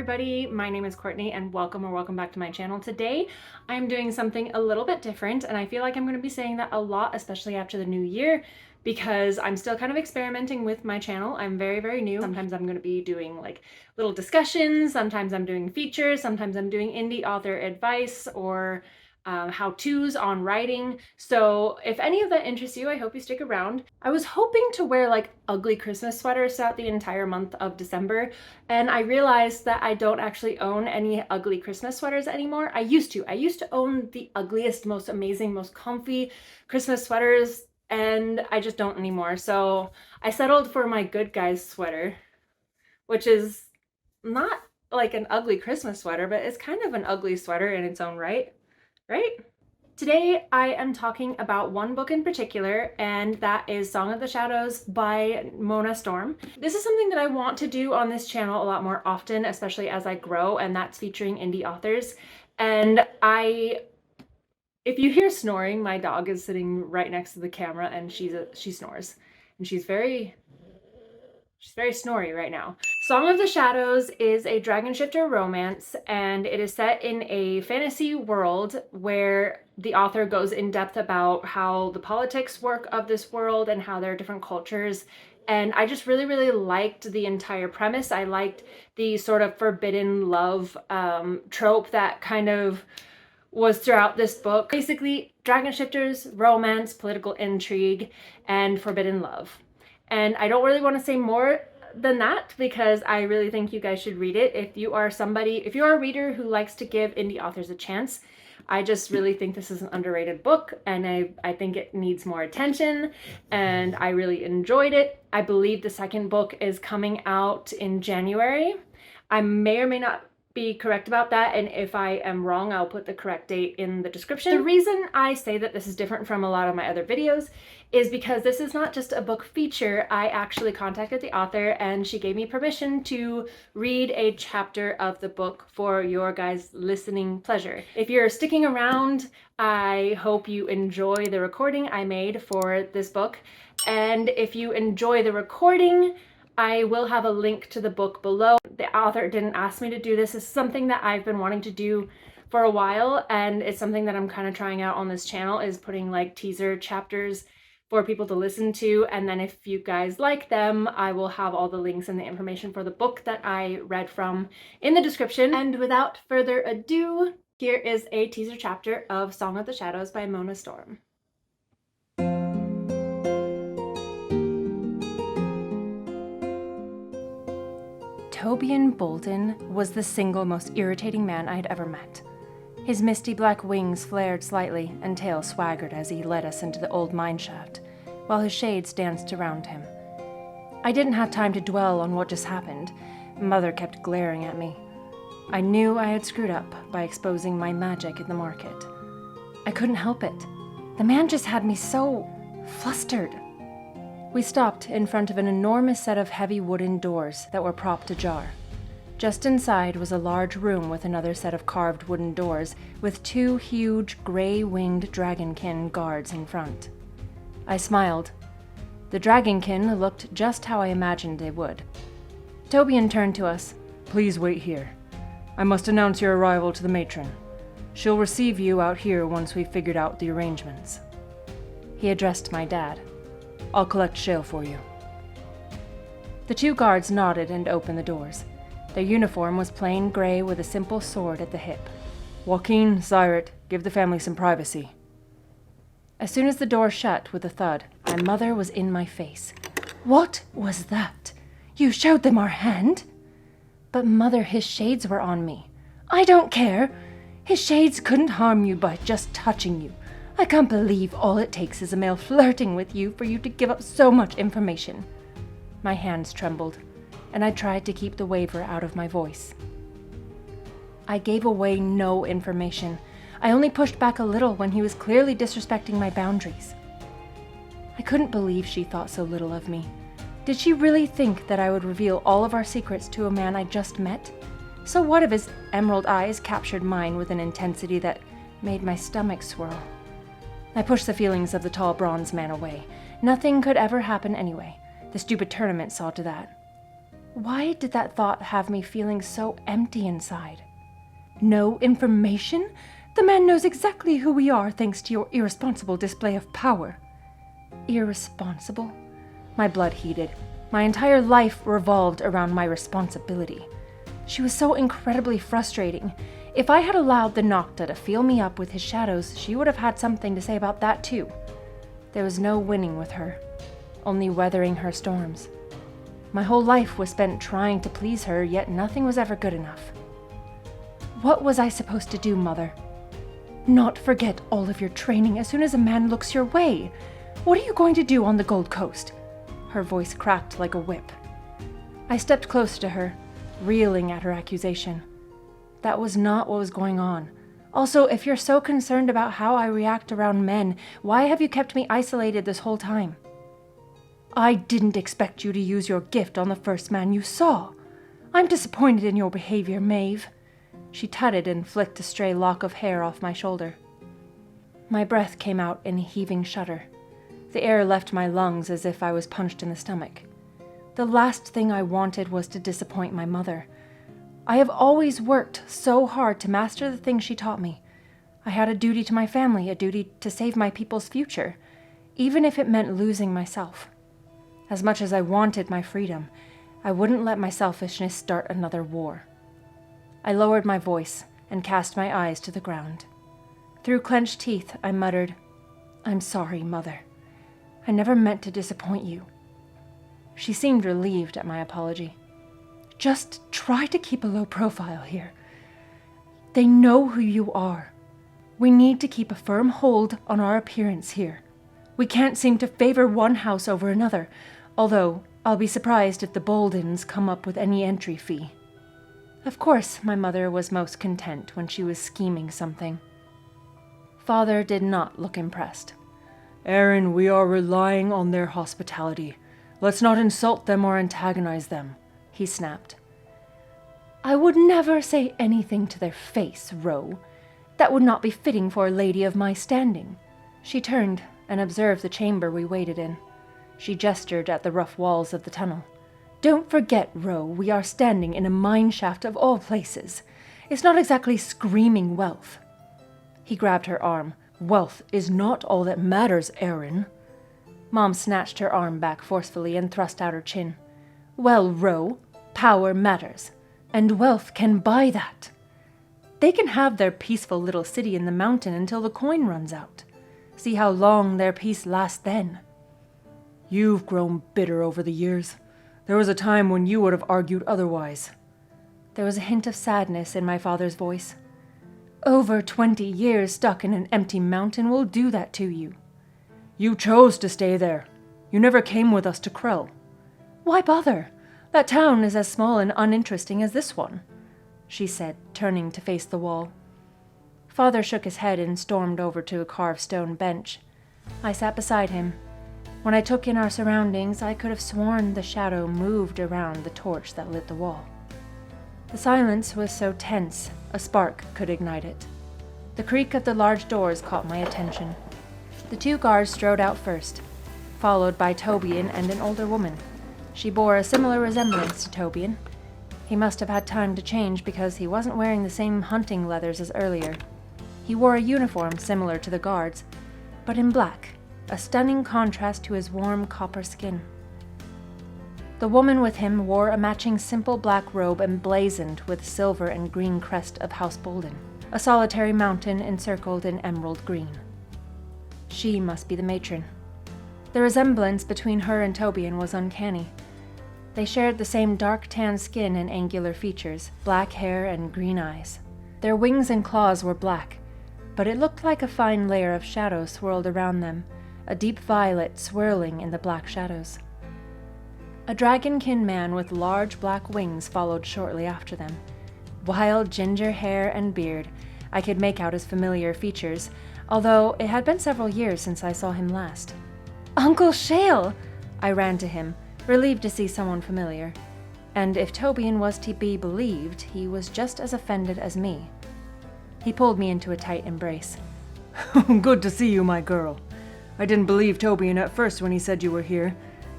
everybody, my name is Courtney and welcome back to my channel. Today I'm doing something a little bit different, and I feel like I'm going to be saying that a lot, especially after the new year, because I'm still kind of experimenting with my channel. I'm very new. Sometimes I'm going to be doing like little discussions, sometimes I'm doing features, sometimes I'm doing indie author advice or how-tos on writing. So if any of that interests you, I hope you stick around. I was hoping to wear like ugly Christmas sweaters throughout the entire month of December, and I realized that I don't actually own any ugly Christmas sweaters anymore. I used to own the ugliest, most amazing, most comfy Christmas sweaters, and I just don't anymore. So I settled for my Good Guys sweater, which is not like an ugly Christmas sweater, but it's kind of an ugly sweater in its own right? Today I am talking about one book in particular, and that is Song of the Shadows by Mona Storm. This is something that I want to do on this channel a lot more often, especially as I grow, and that's featuring indie authors. And if you hear snoring, my dog is sitting right next to the camera and she snores. And she's very snory right now. Song of the Shadows is a dragon shifter romance, and it is set in a fantasy world where the author goes in depth about how the politics work of this world and how there are different cultures. And I just really liked the entire premise. I liked the sort of forbidden love trope that kind of was throughout this book. Basically, dragon shifters, romance, political intrigue, and forbidden love. And I don't really want to say more than that because I really think you guys should read it. If you are a reader who likes to give indie authors a chance, I just really think this is an underrated book, and I think it needs more attention, and I really enjoyed it. I believe the second book is coming out in January. I may or may not be correct about that, and if I am wrong, I'll put the correct date in the description. The reason I say that this is different from a lot of my other videos is because this is not just a book feature. I actually contacted the author and she gave me permission to read a chapter of the book for your guys' listening pleasure. If you're sticking around, I hope you enjoy the recording I made for this book, and if you enjoy the recording, I will have a link to the book below. The author didn't ask me to do this. It's something that I've been wanting to do for a while, and it's something that I'm kind of trying out on this channel, is putting like teaser chapters for people to listen to, and then if you guys like them, I will have all the links and the information for the book that I read from in the description. And without further ado, here is a teaser chapter of Song of the Shadows by Mona Storm. Tobian Bolton was the single most irritating man I had ever met. His misty black wings flared slightly and tail swaggered as he led us into the old mine shaft, while his shades danced around him. I didn't have time to dwell on what just happened. Mother kept glaring at me. I knew I had screwed up by exposing my magic in the market. I couldn't help it. The man just had me so flustered. We stopped in front of an enormous set of heavy wooden doors that were propped ajar. Just inside was a large room with another set of carved wooden doors with two huge gray-winged dragonkin guards in front. I smiled. The dragonkin looked just how I imagined they would. Tobian turned to us. "Please wait here. I must announce your arrival to the matron. She'll receive you out here once we've figured out the arrangements." He addressed my dad. "I'll collect shale for you." The two guards nodded and opened the doors. Their uniform was plain gray with a simple sword at the hip. "Joaquin, Zyret, give the family some privacy." As soon as the door shut with a thud, my mother was in my face. "What was that? You showed them our hand?" "But Mother, his shades were on me." "I don't care. His shades couldn't harm you by just touching you. I can't believe all it takes is a male flirting with you for you to give up so much information." My hands trembled, and I tried to keep the waver out of my voice. I gave away no information. I only pushed back a little when he was clearly disrespecting my boundaries. I couldn't believe she thought so little of me. Did she really think that I would reveal all of our secrets to a man I just met? So what if his emerald eyes captured mine with an intensity that made my stomach swirl? I pushed the feelings of the tall bronze man away. Nothing could ever happen anyway. The stupid tournament saw to that. Why did that thought have me feeling so empty inside? No information? The man knows exactly who we are thanks to your irresponsible display of power. Irresponsible? My blood heated. My entire life revolved around my responsibility. She was so incredibly frustrating. If I had allowed the Nocta to fill me up with his shadows, she would have had something to say about that too. There was no winning with her, only weathering her storms. My whole life was spent trying to please her, yet nothing was ever good enough. What was I supposed to do, Mother? Not forget all of your training as soon as a man looks your way. What are you going to do on the Gold Coast? Her voice cracked like a whip. I stepped close to her, reeling at her accusation. That was not what was going on. Also, if you're so concerned about how I react around men, why have you kept me isolated this whole time? I didn't expect you to use your gift on the first man you saw. I'm disappointed in your behavior, Maeve. She tutted and flicked a stray lock of hair off my shoulder. My breath came out in a heaving shudder. The air left my lungs as if I was punched in the stomach. The last thing I wanted was to disappoint my mother. I have always worked so hard to master the things she taught me. I had a duty to my family, a duty to save my people's future, even if it meant losing myself. As much as I wanted my freedom, I wouldn't let my selfishness start another war. I lowered my voice and cast my eyes to the ground. Through clenched teeth, I muttered, "I'm sorry, Mother. I never meant to disappoint you." She seemed relieved at my apology. "Just try to keep a low profile here. They know who you are. We need to keep a firm hold on our appearance here. We can't seem to favor one house over another, although I'll be surprised if the Boldens come up with any entry fee." Of course, my mother was most content when she was scheming something. Father did not look impressed. "Aaron, we are relying on their hospitality. Let's not insult them or antagonize them," he snapped. "I would never say anything to their face, Ro. That would not be fitting for a lady of my standing." She turned and observed the chamber we waited in. She gestured at the rough walls of the tunnel. "Don't forget, Ro, we are standing in a mine shaft of all places. It's not exactly screaming wealth." He grabbed her arm. "Wealth is not all that matters, Aaron." Mom snatched her arm back forcefully and thrust out her chin. "Well, Ro, power matters, and wealth can buy that. They can have their peaceful little city in the mountain until the coin runs out. See how long their peace lasts then." "You've grown bitter over the years. There was a time when you would have argued otherwise." There was a hint of sadness in my father's voice. "Over 20 years stuck in an empty mountain will do that to you." "You chose to stay there. You never came with us to Krell." "Why bother? That town is as small and uninteresting as this one," she said, turning to face the wall. Father shook his head and stormed over to a carved stone bench. I sat beside him. When I took in our surroundings, I could have sworn the shadow moved around the torch that lit the wall. The silence was so tense, a spark could ignite it. The creak of the large doors caught my attention. The 2 guards strode out first, followed by Tobian and an older woman. She bore a similar resemblance to Tobian. He must have had time to change because he wasn't wearing the same hunting leathers as earlier. He wore a uniform similar to the guards, but in black, a stunning contrast to his warm copper skin. The woman with him wore a matching simple black robe emblazoned with silver and green crest of House Bolden, a solitary mountain encircled in emerald green. She must be the matron. The resemblance between her and Tobian was uncanny. They shared the same dark tan skin and angular features, black hair and green eyes. Their wings and claws were black, but it looked like a fine layer of shadow swirled around them, a deep violet swirling in the black shadows. A dragonkin man with large black wings followed shortly after them. Wild ginger hair and beard, I could make out his familiar features, although it had been several years since I saw him last. "Uncle Shale!" I ran to him, relieved to see someone familiar. And if Tobian was to be believed, he was just as offended as me. He pulled me into a tight embrace. "Good to see you, my girl. I didn't believe Tobian at first when he said you were here."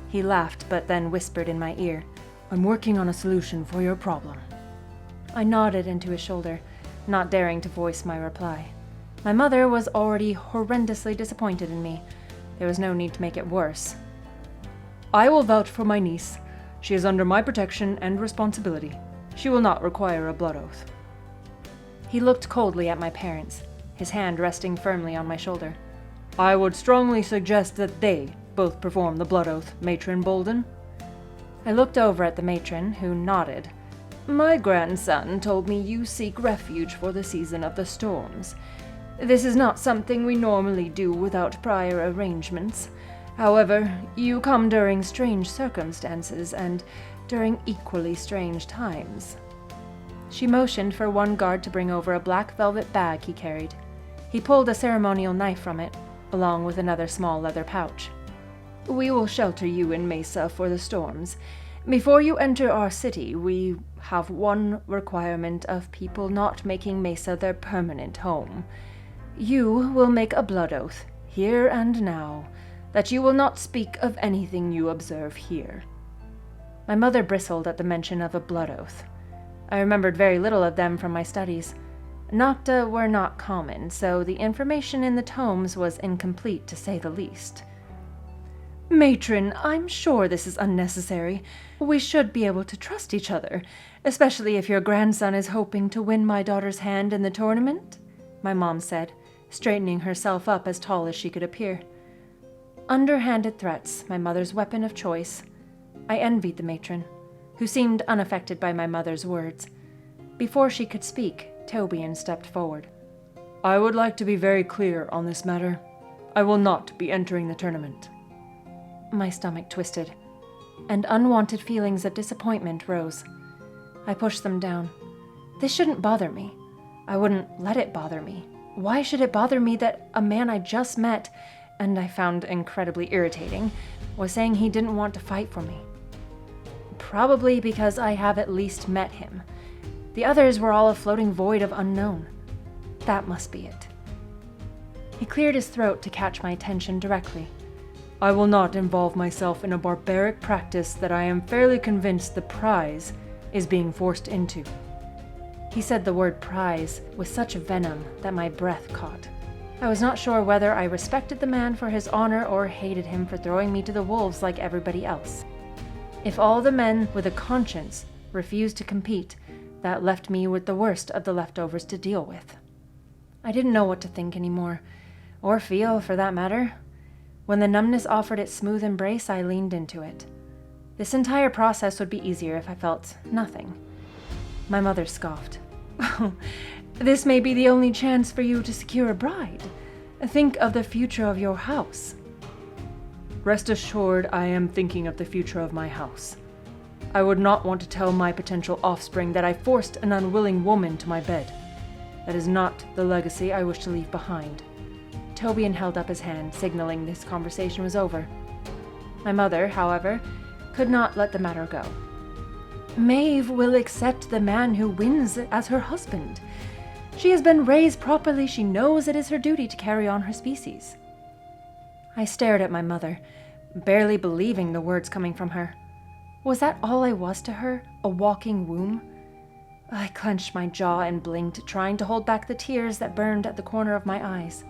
He laughed, but then whispered in my ear, I'm working on a solution for your problem. I nodded into his shoulder, not daring to voice my reply. My mother was already horrendously disappointed in me. There was no need to make it worse. I will vouch for my niece. She is under my protection and responsibility. She will not require a blood oath. He looked coldly at my parents, his hand resting firmly on my shoulder. I would strongly suggest that they both perform the blood oath, Matron Bolden. I looked over at the matron, who nodded. My grandson told me you seek refuge for the season of the storms. This is not something we normally do without prior arrangements. However, you come during strange circumstances and during equally strange times. She motioned for one guard to bring over a black velvet bag he carried. He pulled a ceremonial knife from it, along with another small leather pouch. We will shelter you in Mesa for the storms. Before you enter our city, we have one requirement of people not making Mesa their permanent home. You will make a blood oath, here and now, that you will not speak of anything you observe here. My mother bristled at the mention of a blood oath. I remembered very little of them from my studies. Nocta were not common, so the information in the tomes was incomplete to say the least. Matron, I'm sure this is unnecessary. We should be able to trust each other, especially if your grandson is hoping to win my daughter's hand in the tournament, my mom said, straightening herself up as tall as she could appear. Underhanded threats, my mother's weapon of choice. I envied the matron, who seemed unaffected by my mother's words. Before she could speak, Tobian stepped forward. I would like to be very clear on this matter. I will not be entering the tournament. My stomach twisted, and unwanted feelings of disappointment rose. I pushed them down. This shouldn't bother me. I wouldn't let it bother me. Why should it bother me that a man I just met, and I found incredibly irritating, was saying he didn't want to fight for me? Probably because I have at least met him. The others were all a floating void of unknown. That must be it. He cleared his throat to catch my attention directly. I will not involve myself in a barbaric practice that I am fairly convinced the prize is being forced into. He said the word prize with such venom that my breath caught. I was not sure whether I respected the man for his honor or hated him for throwing me to the wolves like everybody else. If all the men with a conscience refused to compete, that left me with the worst of the leftovers to deal with. I didn't know what to think anymore, or feel for that matter. When the numbness offered its smooth embrace, I leaned into it. This entire process would be easier if I felt nothing. My mother scoffed. This may be the only chance for you to secure a bride. Think of the future of your house. Rest assured, I am thinking of the future of my house. I would not want to tell my potential offspring that I forced an unwilling woman to my bed. That is not the legacy I wish to leave behind. Tobian held up his hand, signaling this conversation was over. My mother, however, could not let the matter go. Maeve will accept the man who wins as her husband. She has been raised properly. She knows it is her duty to carry on her species. I stared at my mother, barely believing the words coming from her. Was that all I was to her, a walking womb? I clenched my jaw and blinked, trying to hold back the tears that burned at the corner of my eyes.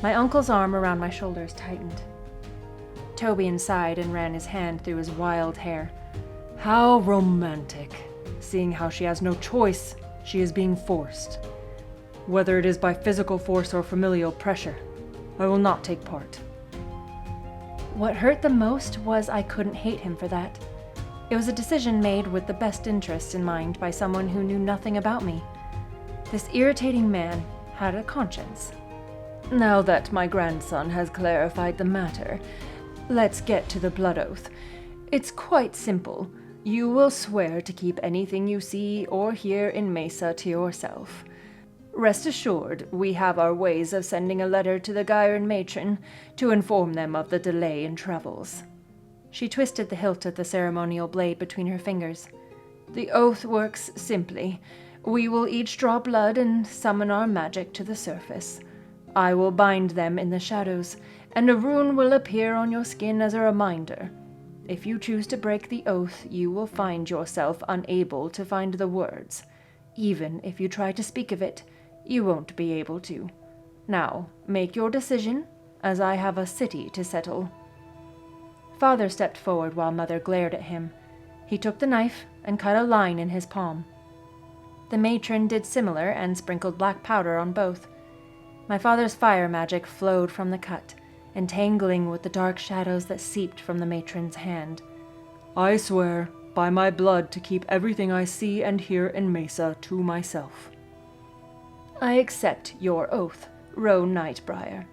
My uncle's arm around my shoulders tightened. Tobian sighed and ran his hand through his wild hair. How romantic, seeing how she has no choice, she is being forced. Whether it is by physical force or familial pressure, I will not take part. What hurt the most was I couldn't hate him for that. It was a decision made with the best interests in mind by someone who knew nothing about me. This irritating man had a conscience. Now that my grandson has clarified the matter, let's get to the blood oath. It's quite simple. You will swear to keep anything you see or hear in Mesa to yourself. Rest assured, we have our ways of sending a letter to the Gyran matron to inform them of the delay in travels. She twisted the hilt of the ceremonial blade between her fingers. The oath works simply. We will each draw blood and summon our magic to the surface. I will bind them in the shadows, and a rune will appear on your skin as a reminder. If you choose to break the oath, you will find yourself unable to find the words. Even if you try to speak of it, you won't be able to. Now, make your decision, as I have a city to settle." Father stepped forward while Mother glared at him. He took the knife and cut a line in his palm. The matron did similar and sprinkled black powder on both. My father's fire magic flowed from the cut, entangling with the dark shadows that seeped from the matron's hand. "I swear, by my blood, to keep everything I see and hear in Mesa to myself." "I accept your oath, Roe Nightbriar."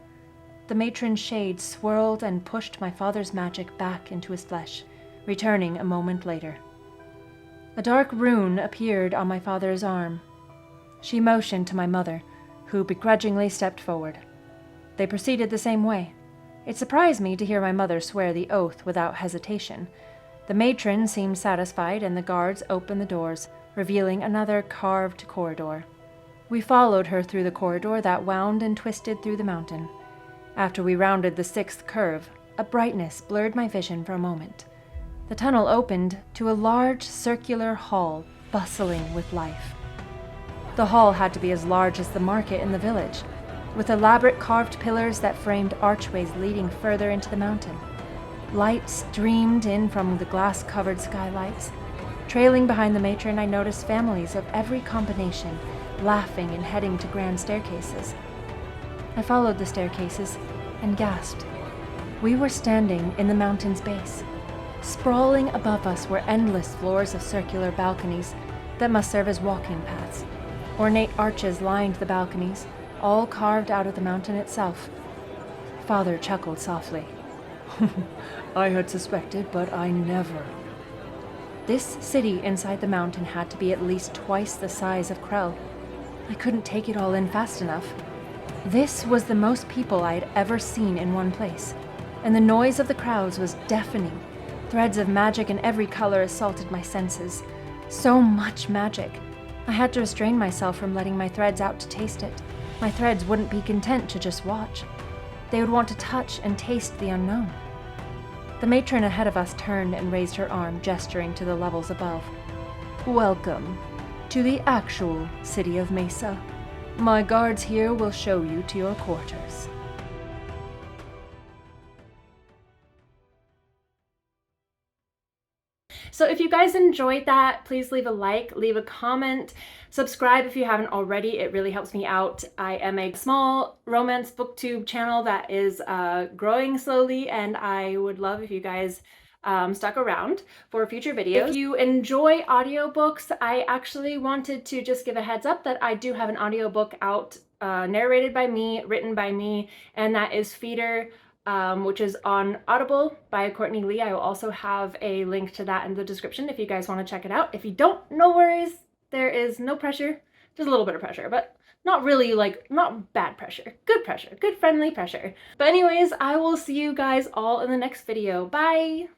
The matron's shade swirled and pushed my father's magic back into his flesh, returning a moment later. A dark rune appeared on my father's arm. She motioned to my mother, who begrudgingly stepped forward. They proceeded the same way. It surprised me to hear my mother swear the oath without hesitation. The matron seemed satisfied, and the guards opened the doors, revealing another carved corridor. We followed her through the corridor that wound and twisted through the mountain. After we rounded the 6th curve, a brightness blurred my vision for a moment. The tunnel opened to a large circular hall bustling with life. The hall had to be as large as the market in the village, with elaborate carved pillars that framed archways leading further into the mountain. Light streamed in from the glass-covered skylights. Trailing behind the matron, I noticed families of every combination, laughing and heading to grand staircases. I followed the staircases and gasped. We were standing in the mountain's base. Sprawling above us were endless floors of circular balconies that must serve as walking paths. Ornate arches lined the balconies, all carved out of the mountain itself. Father chuckled softly. "I had suspected, but I never." This city inside the mountain had to be at least twice the size of Krell. I couldn't take it all in fast enough. This was the most people I had ever seen in one place, and the noise of the crowds was deafening. Threads of magic in every color assaulted my senses. So much magic. I had to restrain myself from letting my threads out to taste it. My threads wouldn't be content to just watch. They would want to touch and taste the unknown. The matron ahead of us turned and raised her arm, gesturing to the levels above. "Welcome to the actual city of Mesa. My guards here will show you to your quarters." So if you guys enjoyed that, please leave a like, leave a comment, subscribe if you haven't already. It really helps me out. I am a small romance booktube channel that is growing slowly, and I would love if you guys stuck around for future videos. If you enjoy audiobooks, I actually wanted to just give a heads up that I do have an audiobook out, narrated by me, written by me, and that is Feeder, which is on Audible by Courtney Lee. I will also have a link to that in the description if you guys want to check it out. If you don't, no worries. There is no pressure, just a little bit of pressure, but not really, like, not bad pressure. Good friendly pressure. But anyways, I will see you guys all in the next video. Bye!